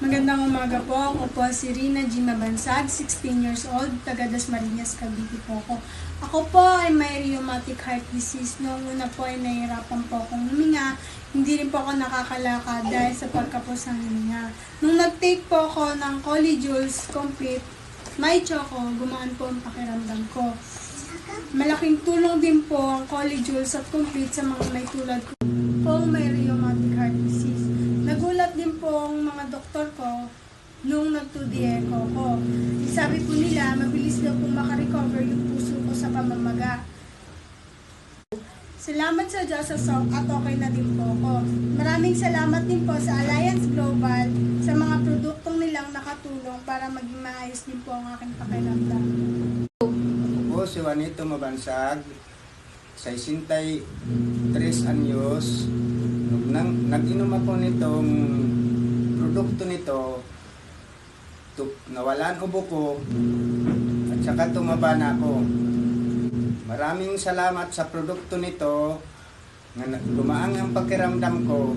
Magandang umaga po. Ako po si Rina G. Mabansag, 16 years old, taga Dasmariñas, Cavite po ako. Ako po ay may rheumatic heart disease. Noong una po ay nahihirapan po akong huminga. Hindi rin po ako nakakalakad dahil sa pagkapos ng hininga. Nung nag-take po ako ng Colijules Complete, may choco, gumaan po ang pakiramdam ko. Malaking tulong din po ang Colijules at Complete sa mga may tulad ko pong may rheumatic heart disease. Nagulat din po ang mga doktor ko nung nag-2D echo ko. Sabi po nila, mabilis daw pong makarecover yung puso ko sa pamamaga. Salamat sa Diyos at okay na din po ako. Maraming salamat din po sa Alliance Global sa mga produktong nilang nakatulong para maging maayos din po ang aking pakiramdam. Ako si Juanito Mabansag, 63 anyos. Nag-inom ako nitong produkto nito, nawalan ubo ko at saka tumaba na ako. Maraming salamat sa produkto nito, gumaang ang pakiramdam ko